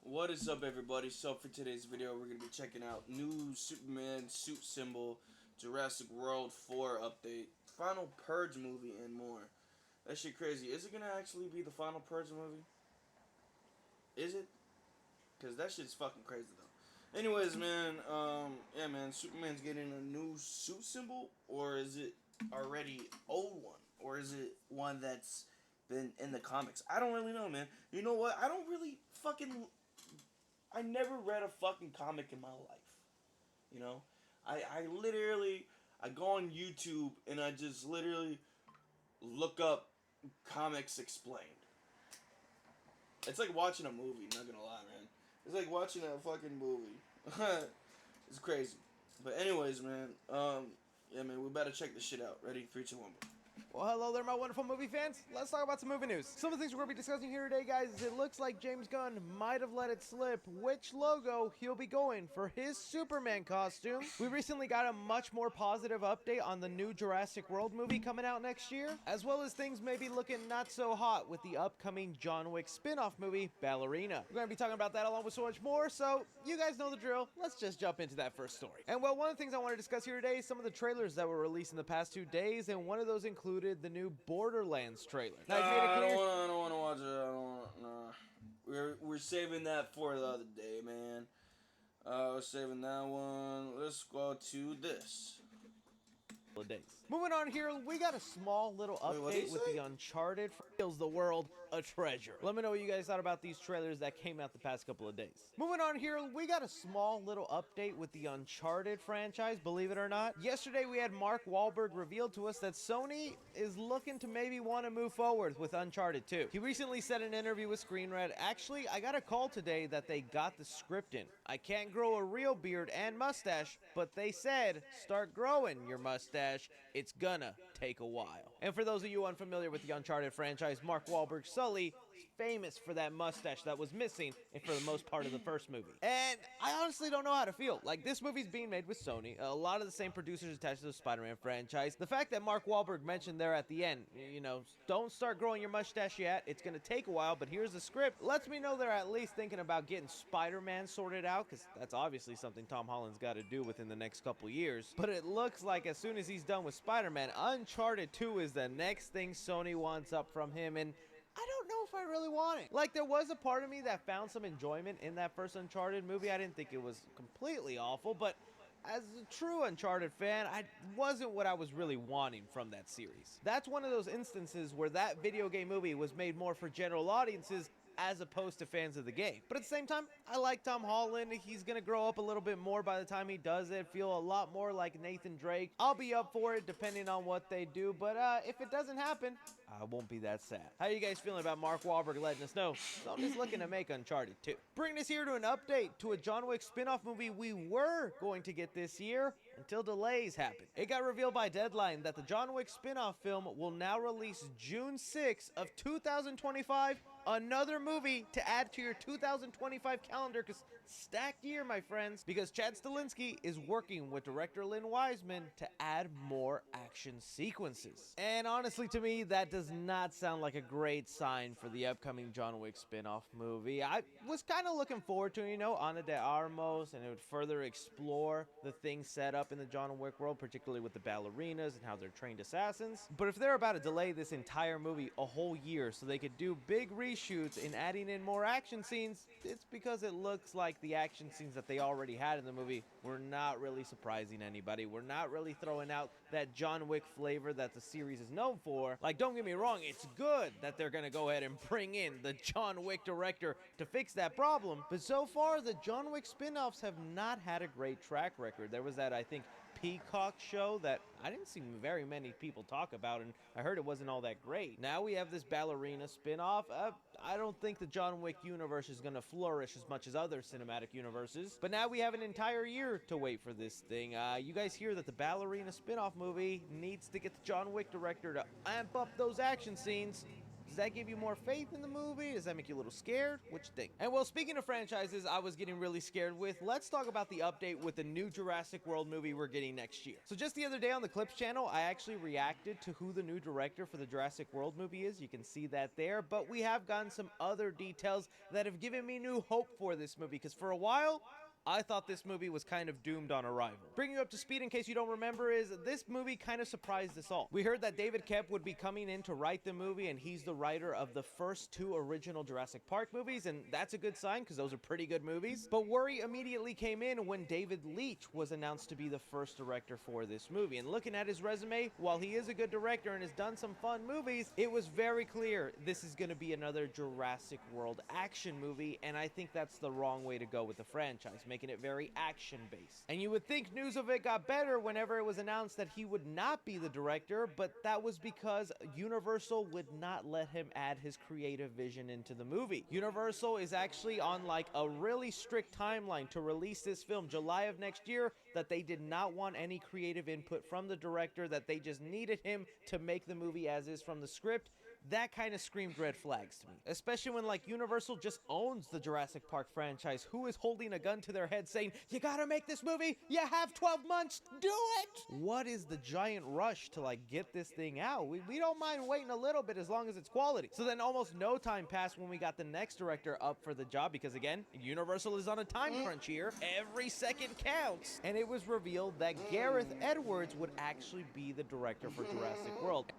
What is up, everybody? So for today's video, we're going to be checking out new Superman suit symbol, Jurassic World 4 update, final Purge movie, and more. That shit crazy. Is it going to actually be the final Purge movie? Is it? Because that shit's fucking crazy, though. Anyways, man, yeah, man, Superman's getting a new suit symbol, or is it already old one? Or is it one that's been in the comics? I don't really know, man. You know what? I never read a fucking comic in my life. You know? I literally, I go on YouTube and I just literally look up comics explained. It's like watching a movie, not gonna lie, man. It's like watching a fucking movie. It's crazy. But anyways, man, yeah, man, we better check this shit out. Ready? 3, 2, 1. Well, hello there, my wonderful movie fans. Let's talk about some movie news. Some of the things we're going to be discussing here today, guys, is it looks like James Gunn might have let it slip which logo he'll be going for his Superman costume. We recently got a much more positive update on the new Jurassic World movie coming out next year, as well as things maybe looking not so hot with the upcoming John Wick spin-off movie, Ballerina. We're going to be talking about that along with so much more, so you guys know the drill. Let's just jump into that first story. And well, one of the things I want to discuss here today is some of the trailers that were released in the past 2 days, and one of those included the new Borderlands trailer. Now, I don't want to watch it. I don't want. Nah. We're saving that for the other day, man. We're saving that one. Let's go to this. Days. Moving on here, we got a small little update with the Uncharted feels the world a treasure. Let me know what you guys thought about these trailers that came out the past couple of days. Moving on here, we got a small little update with the Uncharted franchise, believe it or not. Yesterday we had Mark Wahlberg reveal to us that Sony is looking to maybe want to move forward with Uncharted 2. He recently said in an interview with Screen Rant, actually, I got a call today that they got the script in. I can't grow a real beard and mustache, but they said, start growing your mustache. It's gonna take a while. And for those of you unfamiliar with the Uncharted franchise, Mark Wahlberg's Sully is famous for that mustache that was missing and for the most part of the first movie. And I honestly don't know how to feel. Like, this movie's being made with Sony, a lot of the same producers attached to the Spider-Man franchise. The fact that Mark Wahlberg mentioned there at the end, you know, don't start growing your mustache yet, it's gonna take a while, but here's the script, lets me know they're at least thinking about getting Spider-Man sorted out, because that's obviously something Tom Holland's got to do within the next couple years. But it looks like as soon as he's done with Spider-Man, Uncharted 2 is the next thing Sony wants up from him, and I don't know if I really want it. Like, there was a part of me that found some enjoyment in that first Uncharted movie. I didn't think it was completely awful, but as a true Uncharted fan, I wasn't what I was really wanting from that series. That's one of those instances where that video game movie was made more for general audiences as opposed to fans of the game. But at the same time, I like Tom Holland. He's gonna grow up a little bit more by the time he does it, feel a lot more like Nathan Drake. I'll be up for it depending on what they do, but if it doesn't happen, I won't be that sad. How you guys feeling about Mark Wahlberg letting us know Sony's looking to make Uncharted 2? Bringing us here to an update to a John Wick spin-off movie we were going to get this year until delays happened. It got revealed by Deadline that the John Wick spin-off film will now release June 6th of 2025, another movie to add to your 2025 calendar, because stacked year, my friends, because Chad Stahelski is working with director Lynn Wiseman to add more action sequences. And honestly, to me, that does not sound like a great sign for the upcoming John Wick spin-off movie. I was kind of looking forward to, you know, Ana de Armas, and it would further explore the things set up in the John Wick world, particularly with the ballerinas and how they're trained assassins. But if they're about to delay this entire movie a whole year so they could do big reshoots and adding in more action scenes, it's because it looks like the action scenes that they already had in the movie were not really surprising anybody. We're not really throwing out that John Wick flavor that the series is known for. Like, don't get me wrong, it's good that they're gonna go ahead and bring in the John Wick director to fix that problem, but so far the John Wick spin-offs have not had a great track record. There was that, I think, Peacock show that I didn't see very many people talk about, and I heard it wasn't all that great. Now we have this ballerina spin-off. I don't think the John Wick universe is going to flourish as much as other cinematic universes, but now we have an entire year to wait for this thing. You guys hear that the ballerina spin-off movie needs to get the John Wick director to amp up those action scenes. Does that give you more faith in the movie? Does that make you a little scared? What you think? And well, speaking of franchises I was getting really scared with, let's talk about the update with the new Jurassic World movie we're getting next year. So just the other day on the Clips channel, I actually reacted to who the new director for the Jurassic World movie is. You can see that there, but we have gotten some other details that have given me new hope for this movie, because for a while, I thought this movie was kind of doomed on arrival. Bringing you up to speed in case you don't remember is this movie kind of surprised us all. We heard that David Koepp would be coming in to write the movie, and he's the writer of the first two original Jurassic Park movies, and that's a good sign because those are pretty good movies. But worry immediately came in when David Leitch was announced to be the first director for this movie. And looking at his resume, while he is a good director and has done some fun movies, it was very clear this is going to be another Jurassic World action movie, and I think that's the wrong way to go with the franchise, making it very action-based. And you would think news of it got better whenever it was announced that he would not be the director, but that was because Universal would not let him add his creative vision into the movie. Universal is actually on like a really strict timeline to release this film July of next year, that they did not want any creative input from the director, that they just needed him to make the movie as is from the script. That kind of screamed red flags to me, especially when like Universal just owns the Jurassic Park franchise. Who is holding a gun to their head saying, you gotta make this movie, you have 12 months, do it? What is the giant rush to like get this thing out? We don't mind waiting a little bit as long as it's quality. So then almost no time passed when we got the next director up for the job, because again, Universal is on a time crunch here. Every second counts. And it was revealed that Gareth Edwards would actually be the director for Jurassic World.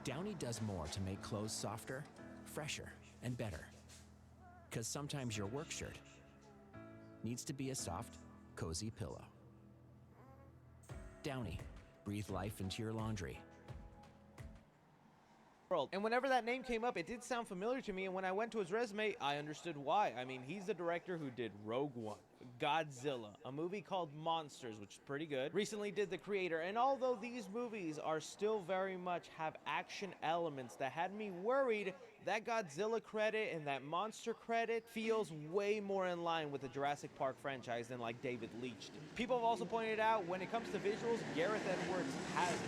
Downey does more to make clothes softer, fresher, and better. Because sometimes your work shirt needs to be a soft, cozy pillow. Downey, breathe life into your laundry. And whenever that name came up, it did sound familiar to me, and when I went to his resume, I understood why. I mean, he's the director who did Rogue One, Godzilla, a movie called Monsters, which is pretty good. Recently did The Creator, and although these movies are still very much have action elements that had me worried, that Godzilla credit and that Monster credit feels way more in line with the Jurassic Park franchise than like David Leitch did. People have also pointed out, when it comes to visuals, Gareth Edwards has it.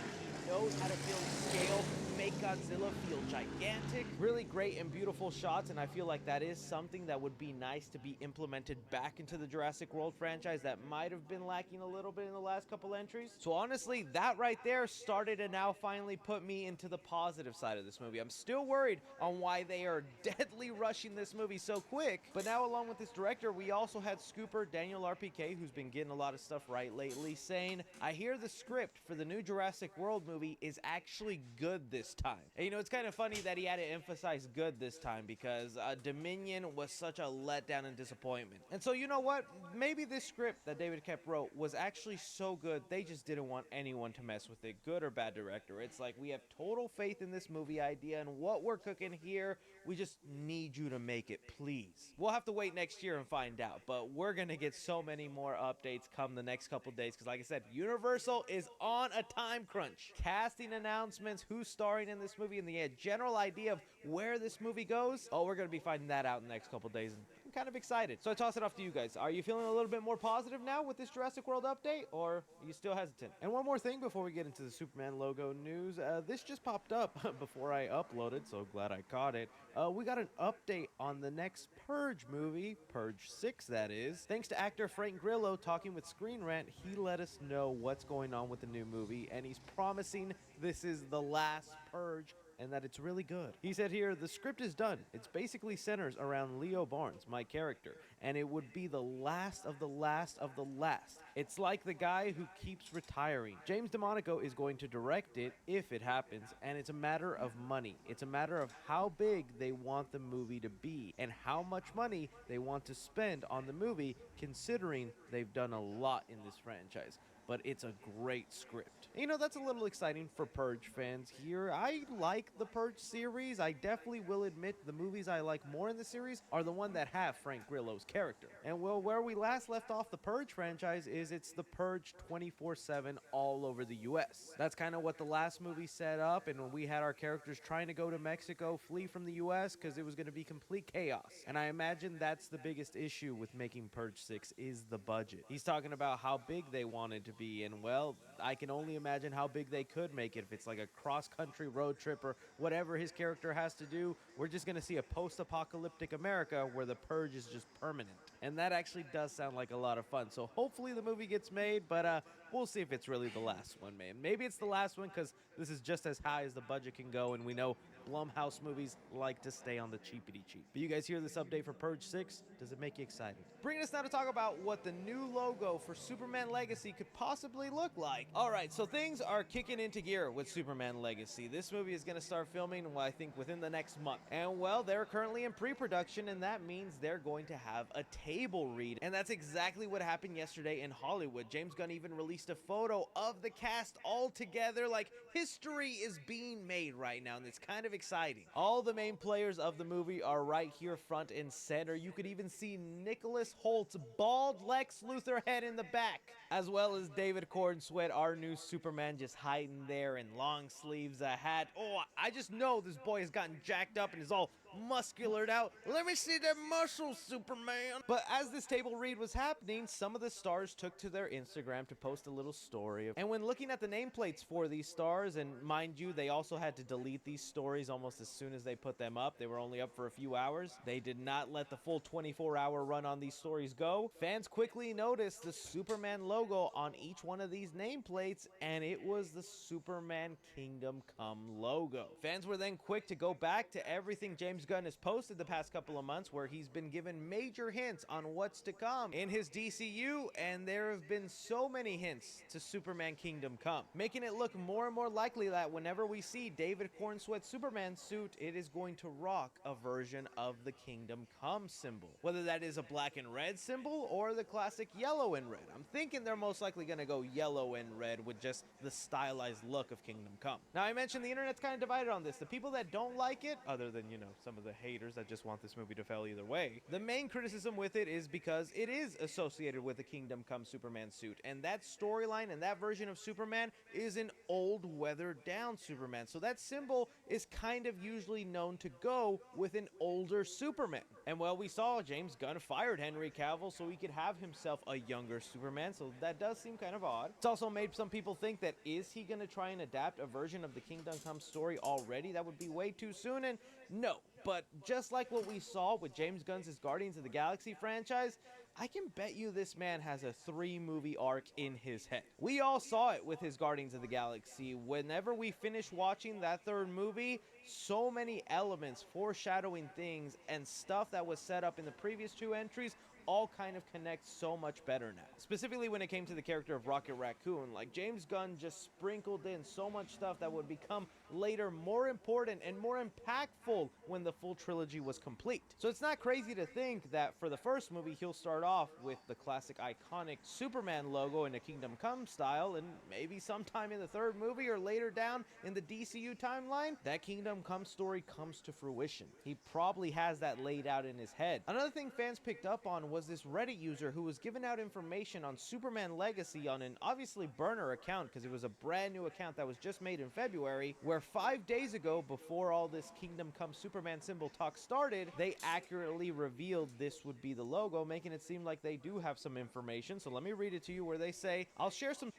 He knows how to build scale, make Godzilla feel gigantic. Really great and beautiful shots, and I feel like that is something that would be nice to be implemented back into the Jurassic World franchise that might have been lacking a little bit in the last couple entries. So honestly, that right there started to now finally put me into the positive side of this movie. I'm still worried on why they are deadly rushing this movie so quick, but now along with this director, we also had Scooper Daniel RPK, who's been getting a lot of stuff right lately, saying, I hear the script for the new Jurassic World movie is actually good this time. And you know, it's kind of funny that he had to emphasize good this time, because Dominion was such a letdown and disappointment. And so you know what? Maybe this script that David Koepp wrote was actually so good, they just didn't want anyone to mess with it, good or bad director. It's like, we have total faith in this movie idea and what we're cooking here. We just need you to make it, please. We'll have to wait next year and find out, but we're gonna get so many more updates come the next couple days, because like I said, Universal is on a time crunch. Casting announcements, who's starring in this movie, and the general idea of where this movie goes, oh, we're gonna be finding that out in the next couple days, and I'm kind of excited. So I toss it off to you guys. Are you feeling a little bit more positive now with this Jurassic World update, or are you still hesitant? And one more thing before we get into the Superman logo news, this just popped up before I uploaded, so glad I caught it. We got an update on the next Purge movie, Purge 6 that is. Thanks to actor Frank Grillo talking with Screen Rant, he let us know what's going on with the new movie, and he's promising this is the last Purge and that it's really good. He said here, the script is done. It's basically centers around Leo Barnes, my character, and it would be the last of the last of the last. It's like the guy who keeps retiring. James DeMonaco is going to direct it if it happens, and it's a matter of money. It's a matter of how big they want the movie to be and how much money they want to spend on the movie, considering they've done a lot in this franchise. But it's a great script. You know, that's a little exciting for Purge fans here. I like the Purge series. I definitely will admit the movies I like more in the series are the one that have Frank Grillo's character. And well, where we last left off the Purge franchise is it's the Purge 24/7 all over the US. That's kind of what the last movie set up, and when we had our characters trying to go to Mexico, flee from the US because it was going to be complete chaos. And I imagine that's the biggest issue with making Purge 6 is the budget. He's talking about how big they wanted to be. And well, I can only imagine how big they could make it if it's like a cross-country road trip or whatever his character has to do. We're just gonna see a post-apocalyptic America where the purge is just permanent. And that actually does sound like a lot of fun. So hopefully the movie gets made, but we'll see if it's really the last one, man. Maybe it's the last one because this is just as high as the budget can go, and we know Blumhouse movies like to stay on the cheapity cheap. But you guys hear this update for Purge 6? Does it make you excited? Bringing us now to talk about what the new logo for Superman Legacy could possibly look like. Alright, so things are kicking into gear with Superman Legacy. This movie is going to start filming, well, I think within the next month. And well, they're currently in pre-production, and that means they're going to have a table read. And that's exactly what happened yesterday in Hollywood. James Gunn even released a photo of the cast all together. Like, history is being made right now, and it's kind of exciting. All the main players of the movie are right here front and center. You could even see Nicholas Holt's bald Lex Luthor head in the back, as well as David Cornsweet, our new Superman, just hiding there in long sleeves, a hat. Oh, I just know this boy has gotten jacked up and is all musculared out. Let me see that muscle, Superman. But as this table read was happening, some of the stars took to their Instagram to post a little story. And when looking at the nameplates for these stars, and mind you, they also had to delete these stories almost as soon as they put them up. They were only up for a few hours. They did not let the full 24-hour run on these stories go. Fans quickly noticed the Superman logo on each one of these nameplates, and it was the Superman Kingdom Come logo. Fans were then quick to go back to everything James Gunn has posted the past couple of months, where he's been given major hints on what's to come in his DCU, and there have been so many hints to Superman Kingdom Come, making it look more and more likely that whenever we see David Cornsweet's Superman suit, it is going to rock a version of the Kingdom Come symbol. Whether that is a black and red symbol or the classic yellow and red. I'm thinking they're most likely going to go yellow and red with just the stylized look of Kingdom Come. Now, I mentioned the internet's kind of divided on this. The people that don't like it, other than, you know, some of the haters that just want this movie to fail either way, the main criticism with it is because it is associated with the Kingdom Come Superman suit, and that storyline and that version of Superman is an old, weathered down Superman. So that symbol is kind of usually known to go with an older Superman. And well, we saw James Gunn fired Henry Cavill so he could have himself a younger Superman, so that does seem kind of odd. It's also made some people think that, is he going to try and adapt a version of the Kingdom Come story already? That would be way too soon, and no. But just like what we saw with James Gunn's Guardians of the Galaxy franchise, I can bet you this man has a 3-movie arc in his head. We all saw it with his Guardians of the Galaxy. Whenever we finished watching that 3rd movie, so many elements, foreshadowing things, and stuff that was set up in the previous 2 entries all kind of connect so much better now. Specifically when it came to the character of Rocket Raccoon, like James Gunn just sprinkled in so much stuff that would become later more important and more impactful when the full trilogy was complete. So it's not crazy to think that for the 1st movie, he'll start off with the classic iconic Superman logo in a Kingdom Come style, and maybe sometime in the 3rd movie or later down in the DCU timeline, that Kingdom Come story comes to fruition. He probably has that laid out in his head. Another thing fans picked up on was this Reddit user who was giving out information on Superman Legacy on an obviously burner account, because it was a brand new account that was just made in February, where 5 days ago, before all this Kingdom Come Superman symbol talk started, they accurately revealed this would be the logo, making it seem like they do have some information. So let me read it to you, where they say, I'll share some...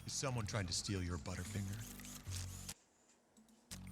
Is someone trying to steal your Butterfinger?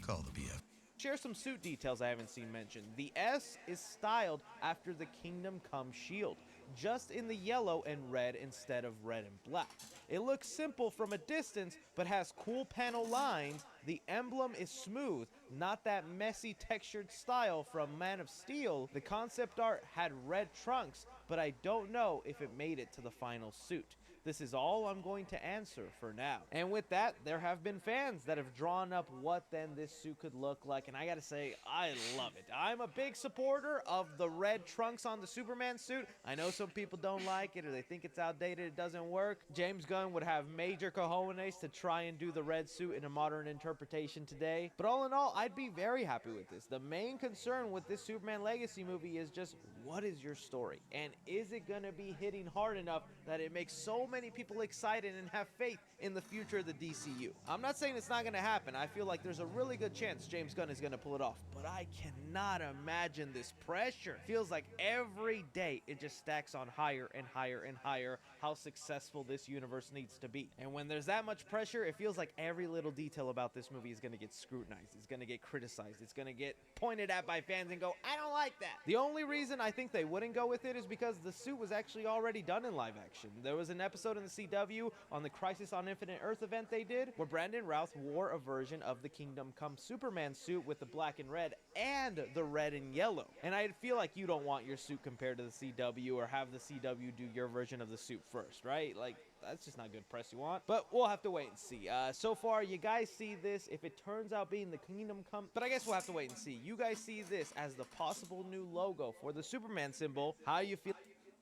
Call the BF. Share some suit details I haven't seen mentioned. The S is styled after the Kingdom Come shield, just in the yellow and red instead of red and black. It looks simple from a distance, but has cool panel lines. The emblem is smooth, not that messy textured style from Man of Steel. The concept art had red trunks, but I don't know if it made it to the final suit. This is all I'm going to answer for now. And with that, there have been fans that have drawn up what then this suit could look like, and I gotta say, I love it. I'm a big supporter of the red trunks on the Superman suit. I know some people don't like it, or they think it's outdated, it doesn't work. James Gunn would have major cojones to try and do the red suit in a modern interpretation today. But all in all, I'd be very happy with this. The main concern with this Superman Legacy movie is just, what is your story? And is it gonna be hitting hard enough that it makes so many people excited and have faith in the future of the DCU. I'm not saying it's not going to happen. I feel like there's a really good chance James Gunn is going to pull it off, but I cannot imagine this pressure. Feels like every day it just stacks on higher and higher and higher how successful this universe needs to be. And when there's that much pressure, it feels like every little detail about this movie is going to get scrutinized. It's going to get criticized. It's going to get pointed at by fans and go, I don't like that. The only reason I think they wouldn't go with it is because the suit was actually already done in live action. There was an episode in the CW on the Crisis on Infinite Earth event they did where Brandon Routh wore a version of the Kingdom Come Superman suit with the black and red and the red and yellow. And I feel like you don't want your suit compared to the CW or have the CW do your version of the suit first, right? Like, that's just not good press you want. But we'll have to wait and see. So far, you guys see this. If it turns out being the Kingdom Come, but I guess we'll have to wait and see. You guys see this as the possible new logo for the Superman symbol. How you feel?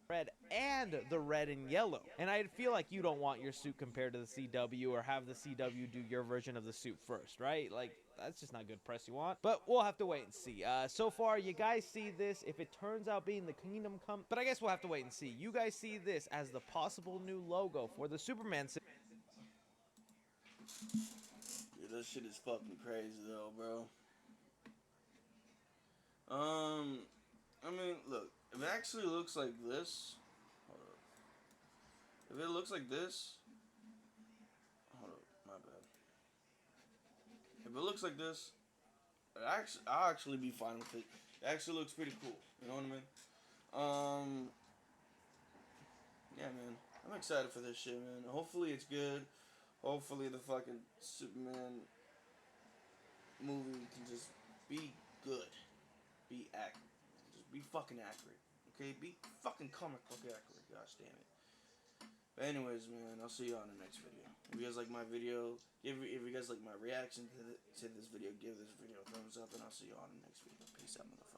Red and the red and yellow. And I feel like you don't want your suit compared to the CW or have the CW do your version of the suit first, right? Like, that's just not good press you want. But we'll have to wait and see. So far, you guys see this. If it turns out being the Kingdom Come, but I guess we'll have to wait and see. You guys see this as the possible new logo for the Superman symbol. Yeah, that shit is fucking crazy though, bro. I mean, look, if it actually looks like this, hold up. If it looks like this, hold up, my bad. If it looks like this, I'll actually be fine with it. It actually looks pretty cool. You know what I mean? Yeah, man. I'm excited for this shit, man. Hopefully it's good. Hopefully the fucking Superman movie can just be good. Be accurate. Just be fucking accurate. Okay? Be fucking comic book accurate. Gosh damn it. But anyways, man, I'll see you on the next video. If you guys like my video, if you guys like my reaction to this video, give this video a thumbs up, and I'll see you on the next video. Peace out, motherfucker.